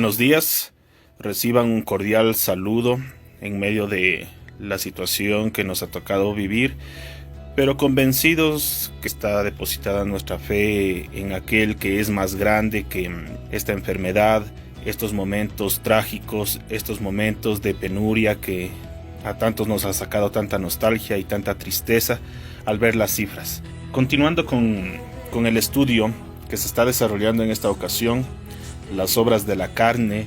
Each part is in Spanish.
buenos días. Reciban un cordial saludo en medio de la situación que nos ha tocado vivir, pero convencidos que está depositada nuestra fe en aquel que es más grande que esta enfermedad, estos momentos trágicos, estos momentos de penuria que a tantos nos ha sacado tanta nostalgia y tanta tristeza al ver las cifras. Continuando con el estudio que se está desarrollando en esta ocasión, las obras de la carne,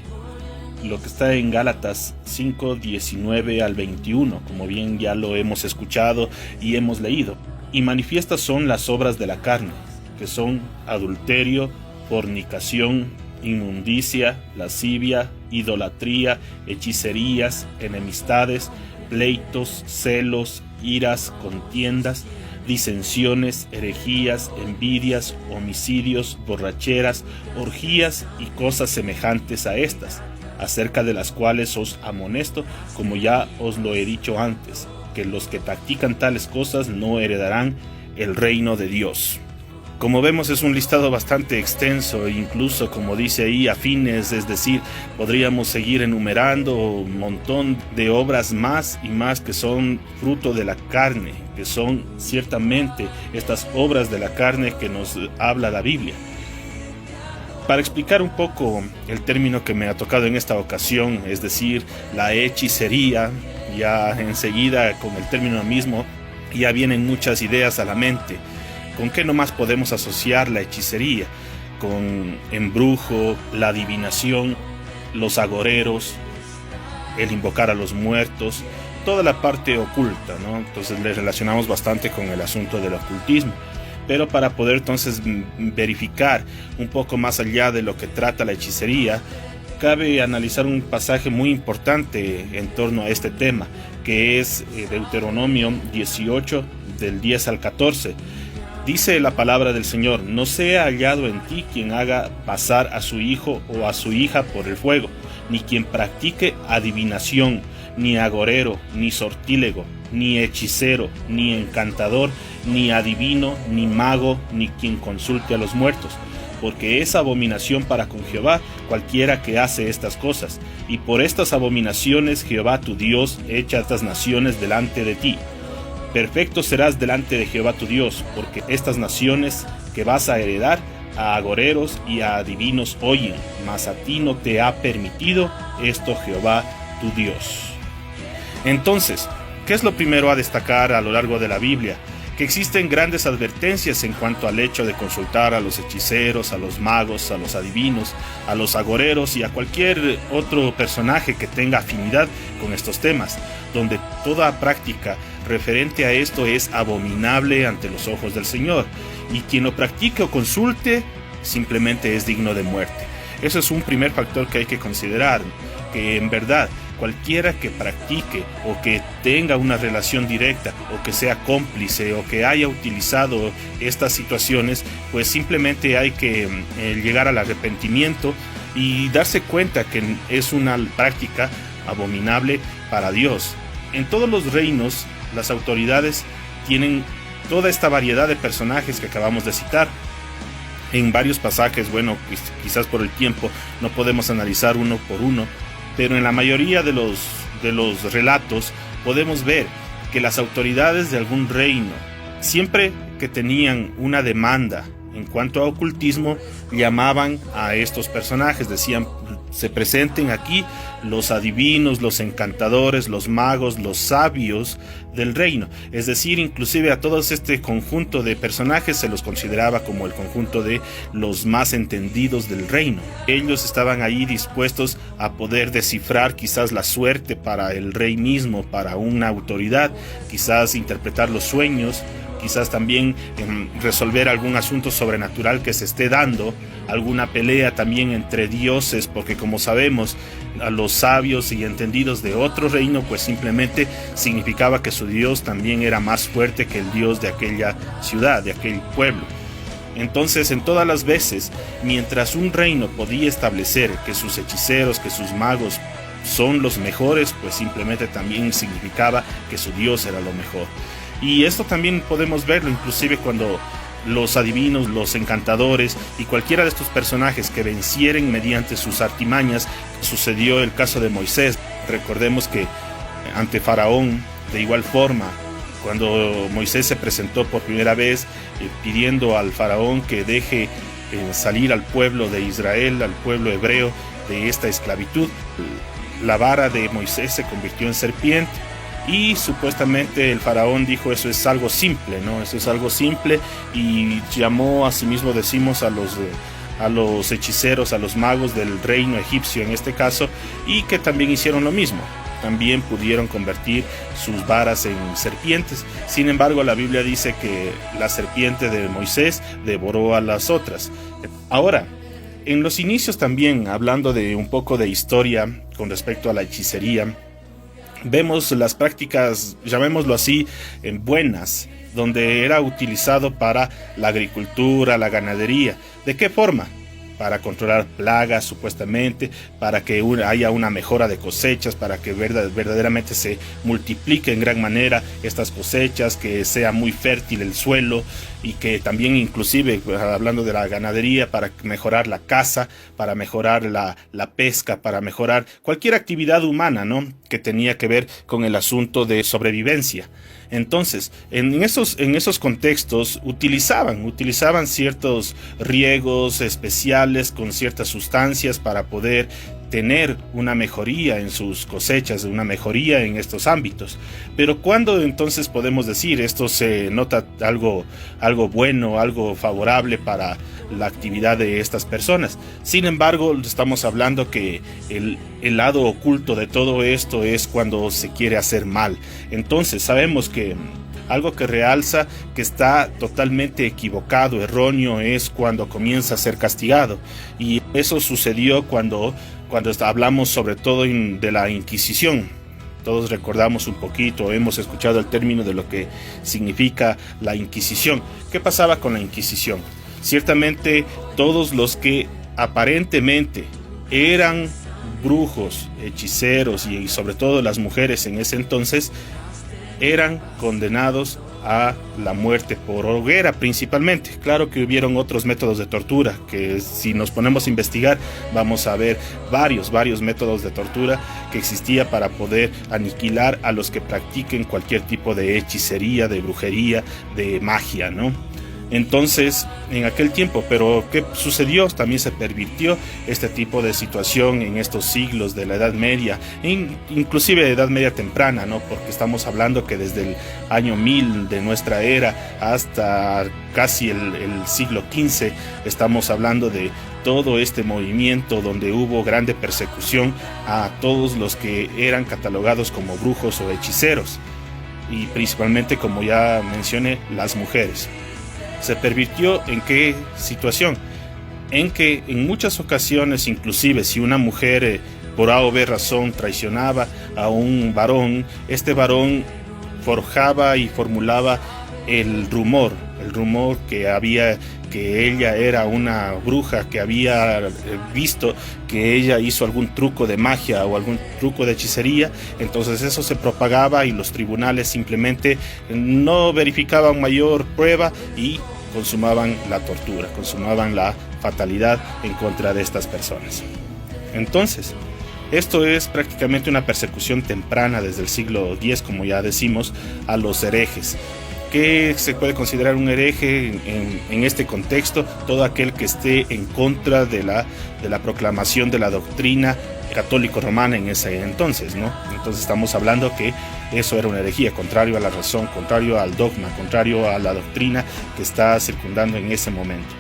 lo que está en Gálatas 5, 19 al 21, como bien ya lo hemos escuchado y hemos leído. Y manifiestas son las obras de la carne, que son adulterio, fornicación, inmundicia, lascivia, idolatría, hechicerías, enemistades, pleitos, celos, iras, contiendas, disensiones, herejías, envidias, homicidios, borracheras, orgías y cosas semejantes a estas, acerca de las cuales os amonesto, como ya os lo he dicho antes, que los que practican tales cosas no heredarán el reino de Dios. Como vemos, es un listado bastante extenso, incluso como dice ahí, afines, es decir, podríamos seguir enumerando un montón de obras más y más que son fruto de la carne, que son ciertamente estas obras de la carne que nos habla la Biblia. Para explicar un poco el término que me ha tocado en esta ocasión, es decir, la hechicería, ya enseguida con el término mismo ya vienen muchas ideas a la mente. ¿Con qué nomás podemos asociar la hechicería? Con embrujo, la adivinación, los agoreros, el invocar a los muertos, toda la parte oculta, ¿no? Entonces le relacionamos bastante con el asunto del ocultismo. Pero para poder entonces verificar un poco más allá de lo que trata la hechicería, cabe analizar un pasaje muy importante en torno a este tema, que es Deuteronomio 18, del 10 al 14. Dice la palabra del Señor: no sea hallado en ti quien haga pasar a su hijo o a su hija por el fuego, ni quien practique adivinación, ni agorero, ni sortílego, ni hechicero, ni encantador, ni adivino, ni mago, ni quien consulte a los muertos, porque es abominación para con Jehová cualquiera que hace estas cosas, y por estas abominaciones Jehová tu Dios echa a estas naciones delante de ti. Perfecto serás delante de Jehová tu Dios, porque estas naciones que vas a heredar a agoreros y a adivinos oyen, mas a ti no te ha permitido esto Jehová tu Dios. Entonces, ¿qué es lo primero a destacar a lo largo de la Biblia? Que existen grandes advertencias en cuanto al hecho de consultar a los hechiceros, a los magos, a los adivinos, a los agoreros y a cualquier otro personaje que tenga afinidad con estos temas, donde toda práctica referente a esto es abominable ante los ojos del Señor, y quien lo practique o consulte simplemente es digno de muerte. Eso es un primer factor que hay que considerar, que en verdad cualquiera que practique o que tenga una relación directa o que sea cómplice o que haya utilizado estas situaciones, pues simplemente hay que llegar al arrepentimiento y darse cuenta que es una práctica abominable para Dios. En todos los reinos, las autoridades tienen toda esta variedad de personajes que acabamos de citar. En varios pasajes, bueno, quizás por el tiempo no podemos analizar uno por uno, pero en la mayoría de los relatos podemos ver que las autoridades de algún reino, siempre que tenían una demanda en cuanto a ocultismo, llamaban a estos personajes, decían: se presenten aquí los adivinos, los encantadores, los magos, los sabios del reino. Es decir, inclusive a todo este conjunto de personajes se los consideraba como el conjunto de los más entendidos del reino. Ellos estaban ahí dispuestos a poder descifrar quizás la suerte para el rey mismo, para una autoridad, quizás interpretar los sueños, quizás también resolver algún asunto sobrenatural que se esté dando, alguna pelea también entre dioses, porque como sabemos, a los sabios y entendidos de otro reino, pues simplemente significaba que su dios también era más fuerte que el dios de aquella ciudad, de aquel pueblo. Entonces, en todas las veces, mientras un reino podía establecer que sus hechiceros, que sus magos son los mejores, pues simplemente también significaba que su dios era lo mejor. Y esto también podemos verlo inclusive cuando los adivinos, los encantadores y cualquiera de estos personajes que vencieren mediante sus artimañas. Sucedió el caso de Moisés. Recordemos que ante Faraón, de igual forma, cuando Moisés se presentó por primera vez pidiendo al Faraón que deje salir al pueblo de Israel, al pueblo hebreo, de esta esclavitud, la vara de Moisés se convirtió en serpiente. Y supuestamente el faraón dijo: eso es algo simple, ¿no? Eso es algo simple, y llamó, asimismo decimos, a los hechiceros, a los magos del reino egipcio en este caso, y que también hicieron lo mismo. También pudieron convertir sus varas en serpientes. Sin embargo, la Biblia dice que la serpiente de Moisés devoró a las otras. Ahora, en los inicios también, hablando de un poco de historia con respecto a la hechicería, vemos las prácticas, llamémoslo así, buenas, donde era utilizado para la agricultura, la ganadería. ¿De qué forma? Para controlar plagas, supuestamente, para que haya una mejora de cosechas, para que verdaderamente se multiplique en gran manera estas cosechas, que sea muy fértil el suelo, y que también, inclusive, hablando de la ganadería, para mejorar la caza, para mejorar la pesca, para mejorar cualquier actividad humana, ¿no?, que tenía que ver con el asunto de sobrevivencia. Entonces, en esos contextos utilizaban ciertos riegos especiales con ciertas sustancias para poder tener una mejoría en sus cosechas, una mejoría en estos ámbitos. Pero ¿cuándo entonces podemos decir esto se nota algo bueno, algo favorable para la actividad de estas personas? Sin embargo, estamos hablando que el lado oculto de todo esto es cuando se quiere hacer mal. Entonces sabemos que algo que realza que está totalmente equivocado, erróneo, es cuando comienza a ser castigado. Y eso sucedió cuando hablamos sobre todo de la Inquisición. Todos recordamos un poquito, hemos escuchado el término de lo que significa la Inquisición. ¿Qué pasaba con la Inquisición? Ciertamente todos los que aparentemente eran brujos, hechiceros y sobre todo las mujeres en ese entonces eran condenados a la muerte por hoguera principalmente. Claro que hubieron otros métodos de tortura, que si nos ponemos a investigar vamos a ver varios métodos de tortura que existía para poder aniquilar a los que practiquen cualquier tipo de hechicería, de brujería, de magia, ¿no? Entonces, en aquel tiempo, pero ¿qué sucedió? También se pervirtió este tipo de situación en estos siglos de la Edad Media, inclusive de Edad Media temprana, ¿no? Porque estamos hablando que desde el año 1000 de nuestra era hasta casi el siglo XV, estamos hablando de todo este movimiento donde hubo grande persecución a todos los que eran catalogados como brujos o hechiceros, y principalmente, como ya mencioné, las mujeres. ¿Se pervirtió en qué situación? En que en muchas ocasiones, inclusive si una mujer por A o B razón traicionaba a un varón, este varón forjaba y formulaba el rumor que ella era una bruja, que había visto que ella hizo algún truco de magia o algún truco de hechicería. Entonces eso se propagaba y los tribunales simplemente no verificaban mayor prueba y consumaban la tortura, consumaban la fatalidad en contra de estas personas. Entonces, esto es prácticamente una persecución temprana desde el siglo X, como ya decimos, a los herejes. ¿Qué se puede considerar un hereje en este contexto? Todo aquel que esté en contra de la proclamación de la doctrina católico-romana en ese entonces, ¿no? Entonces estamos hablando que eso era una herejía, contrario a la razón, contrario al dogma, contrario a la doctrina que está circundando en ese momento.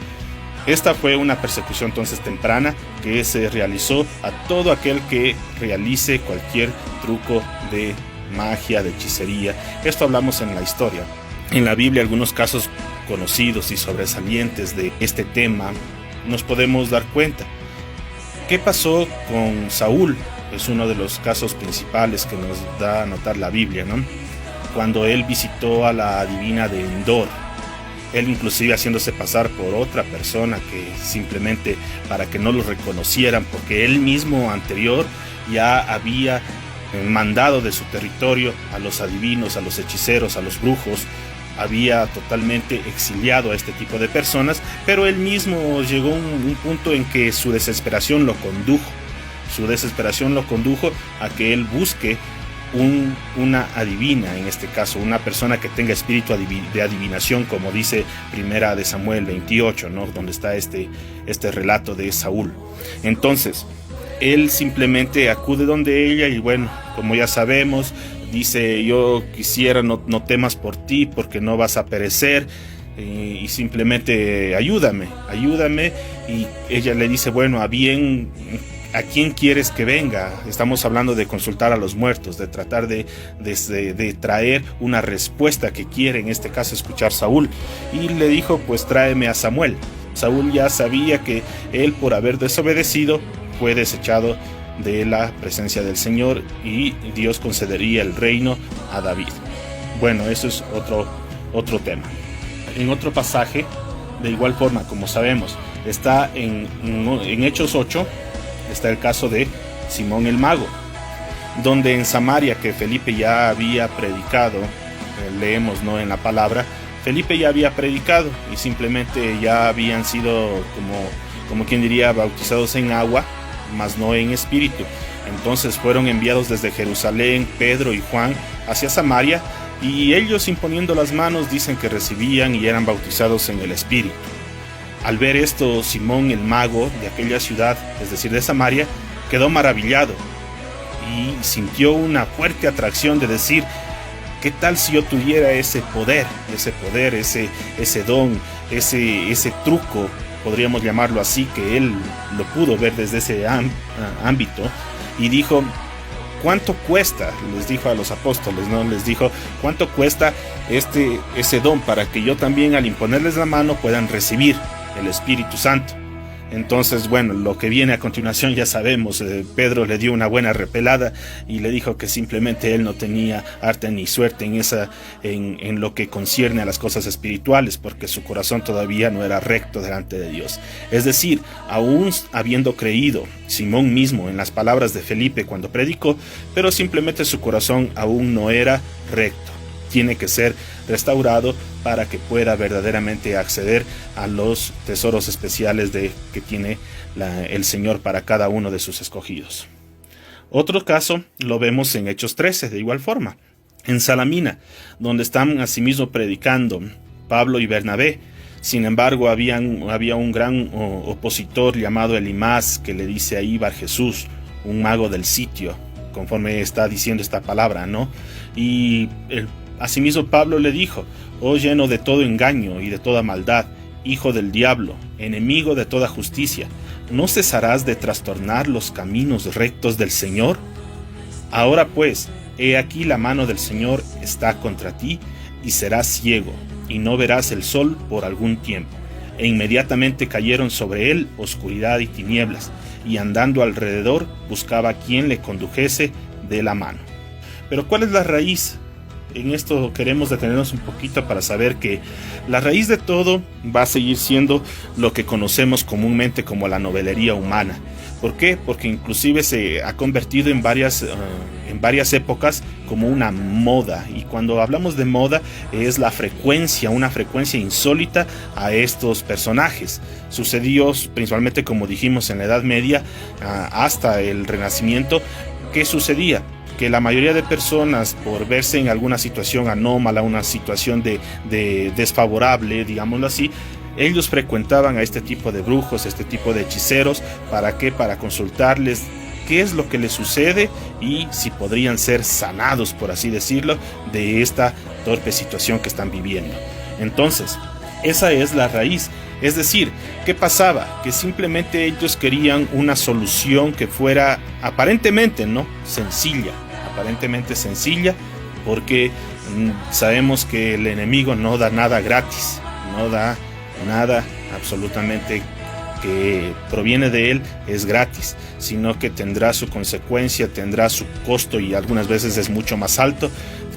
Esta fue una persecución entonces temprana que se realizó a todo aquel que realice cualquier truco de magia, de hechicería. Esto hablamos en la historia. En la Biblia, algunos casos conocidos y sobresalientes de este tema nos podemos dar cuenta. ¿Qué pasó con Saúl? Es uno de los casos principales que nos da a notar la Biblia, ¿no? Cuando él visitó a la adivina de Endor, él inclusive haciéndose pasar por otra persona que simplemente para que no lo reconocieran, porque él mismo anterior ya había mandado de su territorio a los adivinos, a los hechiceros, a los brujos, había totalmente exiliado a este tipo de personas, pero él mismo llegó a un punto en que su desesperación lo condujo. Su desesperación lo condujo a que él busque una adivina, en este caso, una persona que tenga espíritu de adivinación, como dice Primera de Samuel 28, ¿no? Donde está este relato de Saúl. Entonces, él simplemente acude donde ella y bueno, como ya sabemos, dice: yo quisiera, no temas por ti, porque no vas a perecer, y simplemente ayúdame. Y ella le dice: bueno, ¿a quién quieres que venga? Estamos hablando de consultar a los muertos, de tratar de traer una respuesta que quiere, en este caso, escuchar Saúl. Y le dijo: pues tráeme a Samuel. Saúl ya sabía que él, por haber desobedecido, fue desechado de la presencia del Señor y Dios concedería el reino a David. Bueno, eso es otro tema. En otro pasaje, de igual forma, como sabemos, está en Hechos 8, está el caso de Simón el Mago, donde en Samaria, que Felipe ya había predicado, leemos, ¿no?, en la palabra, Felipe ya había predicado y simplemente ya habían sido, como quien diría, bautizados en agua, mas no en espíritu. Entonces fueron enviados desde Jerusalén Pedro y Juan hacia Samaria, y ellos, imponiendo las manos, dicen que recibían y eran bautizados en el espíritu. Al ver esto, Simón el Mago de aquella ciudad, es decir, de Samaria, quedó maravillado y sintió una fuerte atracción de decir: ¿qué tal si yo tuviera ese poder, ese don, ese truco, podríamos llamarlo así, que él lo pudo ver desde ese ámbito? Y dijo: ¿cuánto cuesta? Les dijo a los apóstoles, ¿no? Les dijo: ¿cuánto cuesta ese don para que yo también, al imponerles la mano, puedan recibir el Espíritu Santo? Entonces, bueno, lo que viene a continuación ya sabemos. Pedro le dio una buena repelada y le dijo que simplemente él no tenía arte ni suerte en lo que concierne a las cosas espirituales, porque su corazón todavía no era recto delante de Dios. Es decir, aún habiendo creído Simón mismo en las palabras de Felipe cuando predicó, pero simplemente su corazón aún no era recto. Tiene que ser restaurado para que pueda verdaderamente acceder a los tesoros especiales que tiene el Señor para cada uno de sus escogidos. Otro caso lo vemos en Hechos 13, de igual forma, en Salamina, donde están asimismo predicando Pablo y Bernabé. Sin embargo, había un gran opositor llamado Elimás, que le dice ahí Bar Jesús, un mago del sitio, conforme está diciendo esta palabra, ¿no? Y asimismo Pablo le dijo: oh lleno de todo engaño y de toda maldad, hijo del diablo, enemigo de toda justicia, ¿no cesarás de trastornar los caminos rectos del Señor? Ahora pues, he aquí la mano del Señor está contra ti, y serás ciego, y no verás el sol por algún tiempo. E inmediatamente cayeron sobre él oscuridad y tinieblas, y andando alrededor buscaba quien le condujese de la mano. Pero ¿cuál es la raíz? En esto queremos detenernos un poquito para saber que la raíz de todo va a seguir siendo lo que conocemos comúnmente como la novelería humana. ¿Por qué? Porque inclusive se ha convertido en varias épocas como una moda, y cuando hablamos de moda es una frecuencia insólita a estos personajes. Sucedió principalmente, como dijimos, en la Edad Media hasta el Renacimiento. ¿Qué sucedía? Que la mayoría de personas, por verse en alguna situación anómala, una situación de desfavorable, digámoslo así, ellos frecuentaban a este tipo de brujos, este tipo de hechiceros. ¿Para qué? Para consultarles qué es lo que les sucede y si podrían ser sanados, por así decirlo, de esta torpe situación que están viviendo. Entonces, esa es la raíz. Es decir, ¿qué pasaba? Que simplemente ellos querían una solución que fuera aparentemente sencilla, porque sabemos que el enemigo no da nada gratis, no da nada absolutamente que proviene de él es gratis, sino que tendrá su consecuencia, tendrá su costo, y algunas veces es mucho más alto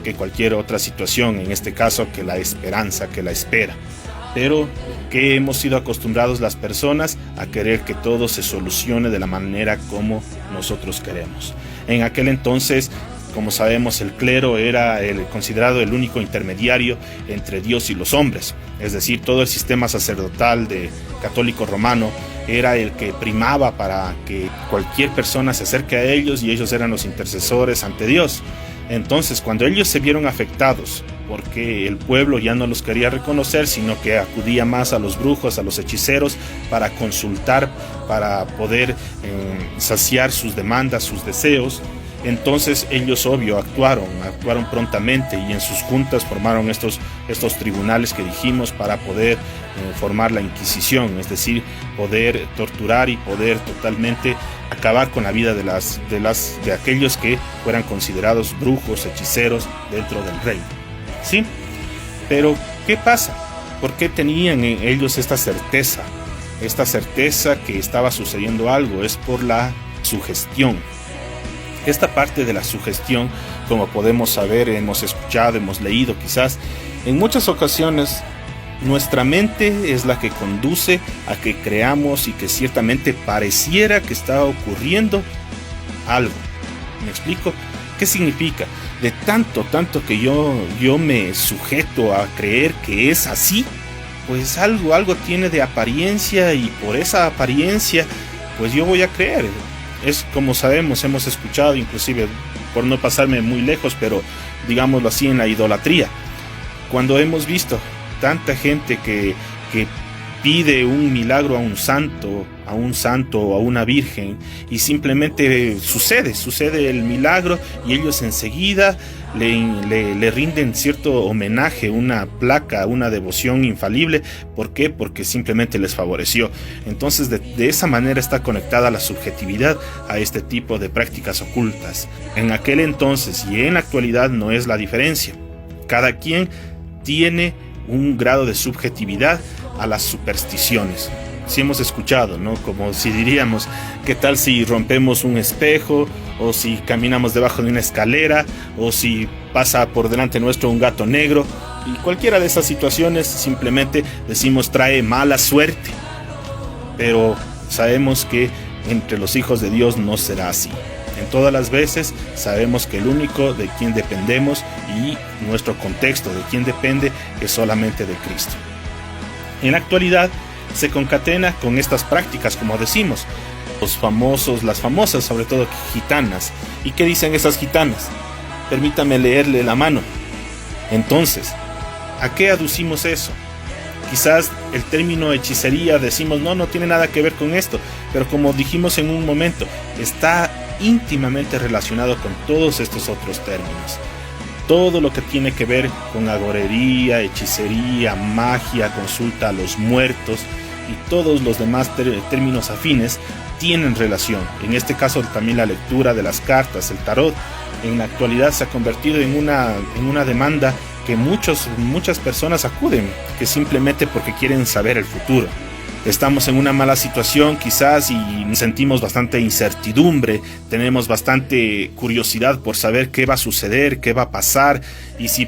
que cualquier otra situación, en este caso que la esperanza, que la espera. Pero que hemos sido acostumbrados las personas a querer que todo se solucione de la manera como nosotros queremos. En aquel entonces, Como sabemos, el clero era considerado el único intermediario entre Dios y los hombres. Es decir, todo el sistema sacerdotal católico romano era el que primaba para que cualquier persona se acerque a ellos, y ellos eran los intercesores ante Dios. Entonces, cuando ellos se vieron afectados porque el pueblo ya no los quería reconocer, sino que acudía más a los brujos, a los hechiceros, para consultar, para poder saciar sus demandas, sus deseos, entonces ellos, obvio, actuaron prontamente, y en sus juntas formaron estos tribunales que dijimos para poder formar la Inquisición, es decir, poder torturar y poder totalmente acabar con la vida de aquellos que fueran considerados brujos, hechiceros dentro del reino. ¿Sí? Pero, ¿qué pasa? ¿Por qué tenían ellos esta certeza? Esta certeza que estaba sucediendo algo es por la sugestión. Esta parte de la sugestión, como podemos saber, hemos escuchado, hemos leído quizás, en muchas ocasiones nuestra mente es la que conduce a que creamos y que ciertamente pareciera que está ocurriendo algo. ¿Me explico? ¿Qué significa? De tanto que yo me sujeto a creer que es así, pues algo tiene de apariencia, y por esa apariencia pues yo voy a creer. Es como sabemos, hemos escuchado, inclusive, por no pasarme muy lejos, pero digámoslo así, en la idolatría. Cuando hemos visto tanta gente que pide un milagro a un santo o a una virgen, y simplemente sucede el milagro, y ellos enseguida le rinden cierto homenaje, una placa, una devoción infalible. ¿Por qué? Porque simplemente les favoreció. Entonces de esa manera está conectada la subjetividad a este tipo de prácticas ocultas. En aquel entonces y en la actualidad no es la diferencia. Cada quien tiene un grado de subjetividad a las supersticiones. Si hemos escuchado, ¿no? Como si diríamos, ¿qué tal si rompemos un espejo? O si caminamos debajo de una escalera, o si pasa por delante nuestro un gato negro. Y cualquiera de esas situaciones simplemente decimos trae mala suerte. Pero sabemos que entre los hijos de Dios no será así. En todas las veces sabemos que el único de quien dependemos y nuestro contexto de quien depende es solamente de Cristo. En la actualidad se concatena con estas prácticas, como decimos, las famosas, sobre todo gitanas. ¿Y qué dicen esas gitanas? Permítame leerle la mano. Entonces, ¿a qué aducimos eso? Quizás el término hechicería decimos, no tiene nada que ver con esto, pero como dijimos en un momento, está íntimamente relacionado con todos estos otros términos. Todo lo que tiene que ver con agorería, hechicería, magia, consulta a los muertos y todos los demás términos afines tienen relación. En este caso también la lectura de las cartas, el tarot, en la actualidad se ha convertido en una demanda que muchas personas acuden, que simplemente porque quieren saber el futuro. Estamos en una mala situación quizás y sentimos bastante incertidumbre, tenemos bastante curiosidad por saber qué va a suceder, qué va a pasar, y si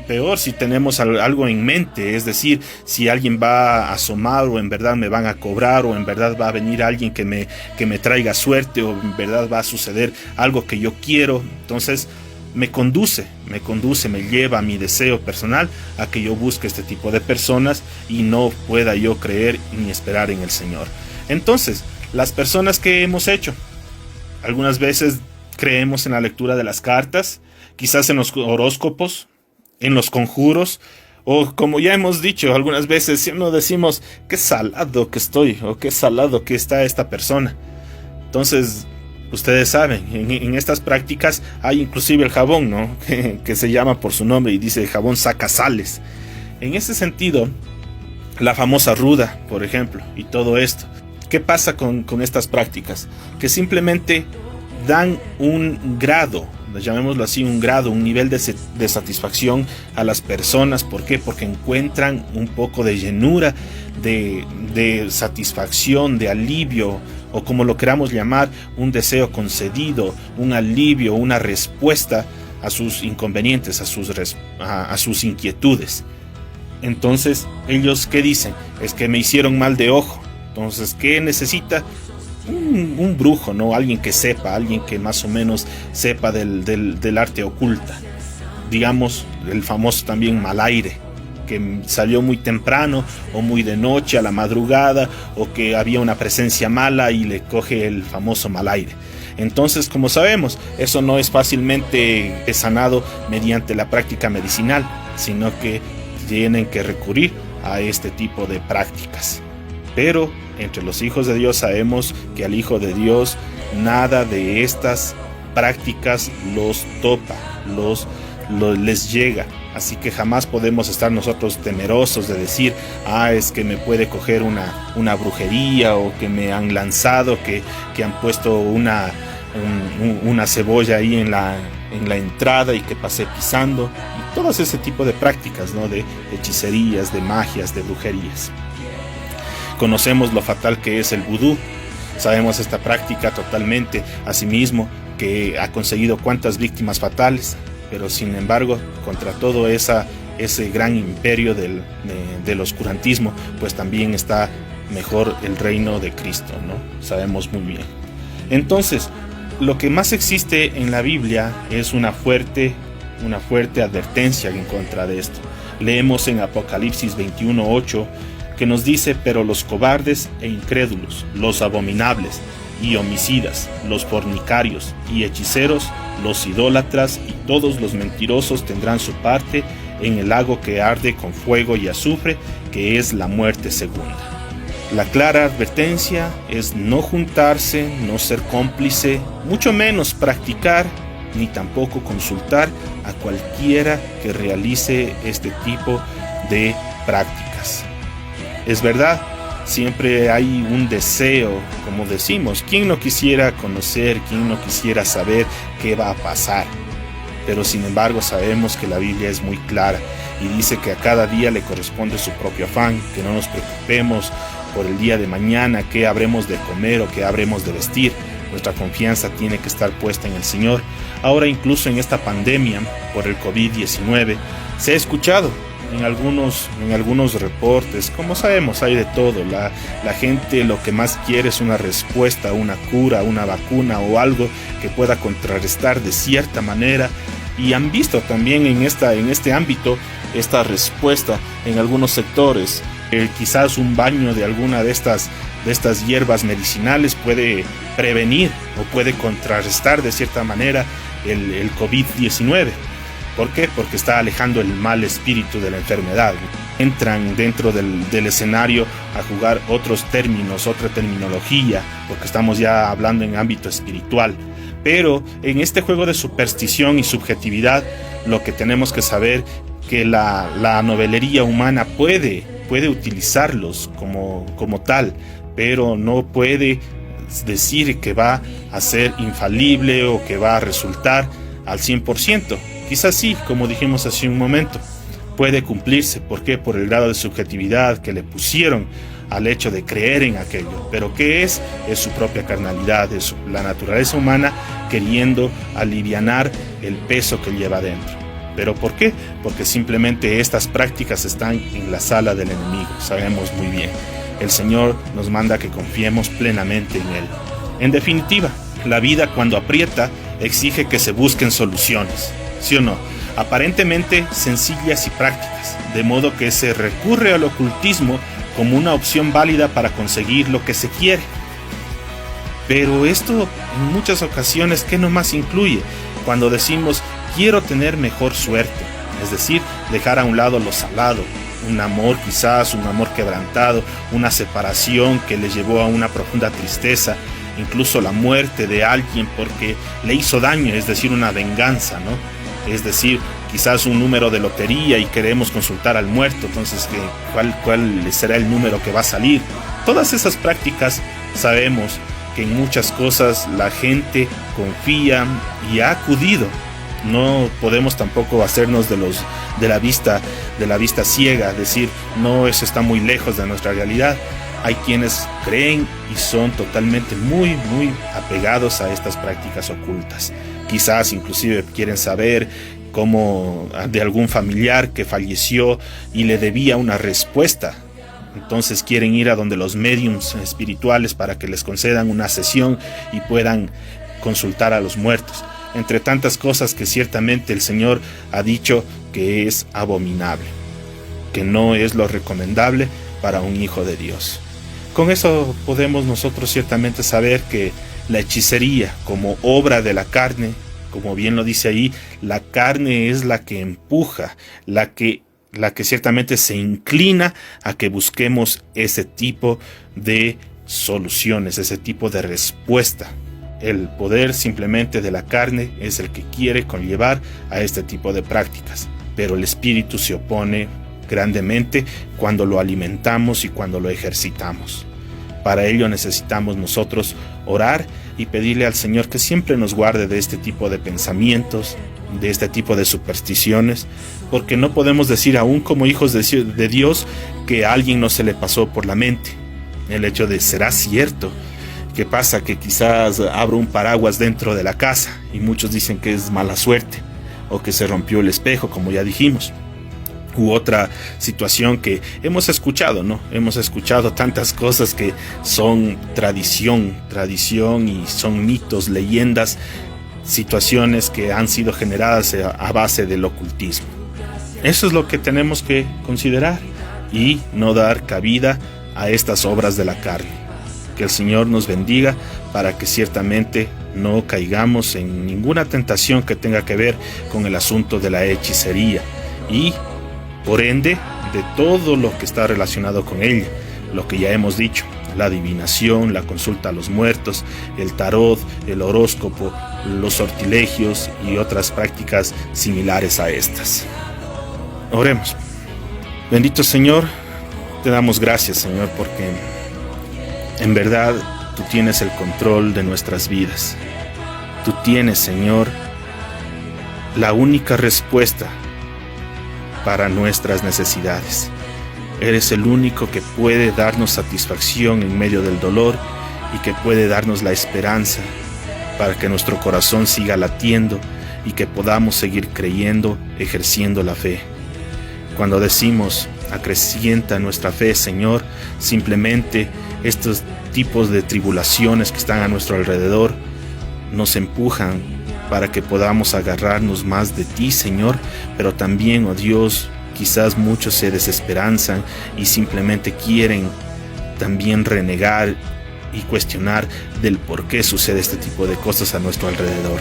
tenemos algo en mente, es decir, si alguien va a asomar, o en verdad me van a cobrar, o en verdad va a venir alguien que me traiga suerte, o en verdad va a suceder algo que yo quiero. Entonces me lleva a mi deseo personal a que yo busque este tipo de personas y no pueda yo creer ni esperar en el Señor. Entonces, las personas que hemos hecho, algunas veces creemos en la lectura de las cartas, quizás en los horóscopos, en los conjuros, o como ya hemos dicho algunas veces, no decimos qué salado que estoy, o qué salado que está esta persona. Entonces, ustedes saben, en estas prácticas hay inclusive el jabón, ¿no? que se llama por su nombre y dice jabón saca sales. En ese sentido, la famosa ruda, por ejemplo, y todo esto. ¿Qué pasa con estas prácticas? Que simplemente dan un grado, llamémoslo así, un nivel de satisfacción a las personas. ¿Por qué? Porque encuentran un poco de llenura, de satisfacción, de alivio, o como lo queramos llamar, un deseo concedido, un alivio, una respuesta a sus inconvenientes, a sus inquietudes. Entonces, ellos, ¿qué dicen? Es que me hicieron mal de ojo. Entonces, ¿qué necesita? un brujo, ¿no? Alguien que sepa, alguien que más o menos sepa del arte oculta. Digamos, el famoso también mal aire, que salió muy temprano o muy de noche a la madrugada, o que había una presencia mala y le coge el famoso mal aire. Entonces, como sabemos, eso no es fácilmente sanado mediante la práctica medicinal, sino que tienen que recurrir a este tipo de prácticas. Pero entre los hijos de Dios sabemos que al Hijo de Dios nada de estas prácticas los topa, les llega. Así que jamás podemos estar nosotros temerosos de decir, es que me puede coger una brujería, o que me han lanzado, que han puesto una cebolla ahí en la entrada y que pasé pisando, y todos ese tipo de prácticas, ¿no? De hechicerías, de magias, de brujerías. Conocemos lo fatal que es el vudú. Sabemos esta práctica totalmente, asimismo, que ha conseguido cuántas víctimas fatales, pero sin embargo, contra todo ese gran imperio del oscurantismo, pues también está mejor el reino de Cristo, ¿no? Sabemos muy bien. Entonces, lo que más existe en la Biblia es una fuerte advertencia en contra de esto. Leemos en Apocalipsis 21:8 que nos dice: pero los cobardes e incrédulos, los abominables y homicidas, los fornicarios y hechiceros, los idólatras y todos los mentirosos tendrán su parte en el lago que arde con fuego y azufre, que es la muerte segunda. La clara advertencia es no juntarse, no ser cómplice, mucho menos practicar, ni tampoco consultar a cualquiera que realice este tipo de prácticas. Es verdad, siempre hay un deseo, como decimos, ¿quién no quisiera conocer, quién no quisiera saber qué va a pasar? Pero sin embargo sabemos que la Biblia es muy clara y dice que a cada día le corresponde su propio afán, que no nos preocupemos por el día de mañana, qué habremos de comer o qué habremos de vestir. Nuestra confianza tiene que estar puesta en el Señor. Ahora, incluso en esta pandemia por el COVID-19, se ha escuchado en algunos reportes, como sabemos, hay de todo. La gente lo que más quiere es una respuesta, una cura, una vacuna o algo que pueda contrarrestar de cierta manera. Y han visto también en este ámbito esta respuesta en algunos sectores. Quizás un baño de alguna de estas hierbas medicinales puede prevenir o puede contrarrestar de cierta manera el COVID-19. ¿Por qué? Porque está alejando el mal espíritu de la enfermedad. Entran dentro del escenario a jugar otros términos, otra terminología, porque estamos ya hablando en ámbito espiritual. Pero en este juego de superstición y subjetividad, lo que tenemos que saber que la novelería humana puede utilizarlos como tal, pero no puede decir que va a ser infalible o que va a resultar al 100%. Quizás sí, como dijimos hace un momento, puede cumplirse. ¿Por qué? Por el grado de subjetividad que le pusieron al hecho de creer en aquello. Pero ¿qué es? Es su propia carnalidad, es la naturaleza humana queriendo alivianar el peso que lleva dentro. ¿Pero por qué? Porque simplemente estas prácticas están en la sala del enemigo. Sabemos muy bien. El Señor nos manda que confiemos plenamente en Él. En definitiva, la vida cuando aprieta exige que se busquen soluciones. ¿Sí o no? Aparentemente sencillas y prácticas, de modo que se recurre al ocultismo como una opción válida para conseguir lo que se quiere. Pero esto en muchas ocasiones, ¿qué nomás incluye? Cuando decimos quiero tener mejor suerte, es decir, dejar a un lado lo salado, un amor quizás, un amor quebrantado, una separación que le llevó a una profunda tristeza, incluso la muerte de alguien porque le hizo daño, es decir, una venganza, ¿no? Es decir, quizás un número de lotería y queremos consultar al muerto, entonces ¿cuál será el número que va a salir? Todas esas prácticas sabemos que en muchas cosas la gente confía y ha acudido. No podemos tampoco hacernos de la vista ciega, decir no, eso está muy lejos de nuestra realidad. Hay quienes creen y son totalmente muy apegados a estas prácticas ocultas. Quizás inclusive quieren saber cómo de algún familiar que falleció y le debía una respuesta Entonces quieren ir a donde los médiums espirituales para que les concedan una sesión y puedan consultar a los muertos. Entre tantas cosas que ciertamente el Señor ha dicho que es abominable, que no es lo recomendable para un hijo de Dios. Con eso podemos nosotros ciertamente saber que la hechicería como obra de la carne, como bien lo dice ahí, la carne es la que empuja, la que ciertamente se inclina a que busquemos ese tipo de soluciones, ese tipo de respuesta. El poder simplemente de la carne es el que quiere conllevar a este tipo de prácticas, pero el espíritu se opone grandemente cuando lo alimentamos y cuando lo ejercitamos. Para ello necesitamos nosotros orar y pedirle al Señor que siempre nos guarde de este tipo de pensamientos, de este tipo de supersticiones, porque no podemos decir aún como hijos de Dios que a alguien no se le pasó por la mente el hecho de ¿será cierto? ¿Qué pasa? Que quizás abro un paraguas dentro de la casa y muchos dicen que es mala suerte o que se rompió el espejo, como ya dijimos. U otra situación que hemos escuchado, ¿no? Hemos escuchado tantas cosas que son tradición y son mitos, leyendas, situaciones que han sido generadas a base del ocultismo. Eso es lo que tenemos que considerar y no dar cabida a estas obras de la carne. Que el Señor nos bendiga para que ciertamente no caigamos en ninguna tentación que tenga que ver con el asunto de la hechicería y, por ende, de todo lo que está relacionado con ella, lo que ya hemos dicho, la adivinación, la consulta a los muertos, el tarot, el horóscopo, los sortilegios y otras prácticas similares a estas. Oremos. Bendito Señor, te damos gracias, Señor, porque en verdad tú tienes el control de nuestras vidas. Tú tienes, Señor, la única respuesta para nuestras necesidades. Eres el único que puede darnos satisfacción en medio del dolor y que puede darnos la esperanza para que nuestro corazón siga latiendo y que podamos seguir creyendo, ejerciendo la fe. Cuando decimos acrecienta nuestra fe, Señor, simplemente estos tipos de tribulaciones que están a nuestro alrededor nos empujan para que podamos agarrarnos más de ti, Señor, pero también, oh Dios, quizás muchos se desesperanzan y simplemente quieren también renegar y cuestionar del por qué sucede este tipo de cosas a nuestro alrededor.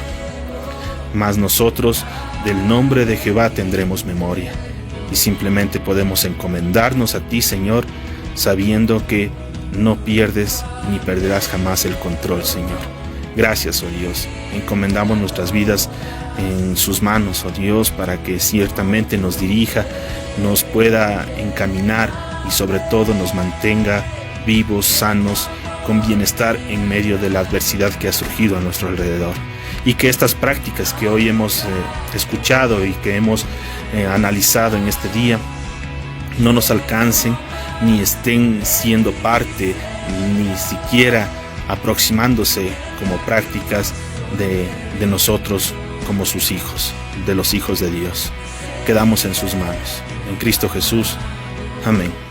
Mas nosotros del nombre de Jehová tendremos memoria y simplemente podemos encomendarnos a ti, Señor, sabiendo que no pierdes ni perderás jamás el control, Señor. Gracias, oh Dios. Encomendamos nuestras vidas en sus manos, oh Dios, para que ciertamente nos dirija, nos pueda encaminar y sobre todo nos mantenga vivos, sanos, con bienestar en medio de la adversidad que ha surgido a nuestro alrededor. Y que estas prácticas que hoy hemos escuchado y que hemos analizado en este día no nos alcancen, ni estén siendo parte, ni siquiera aproximándose como prácticas de nosotros como sus hijos, de los hijos de Dios. Quedamos en sus manos. En Cristo Jesús. Amén.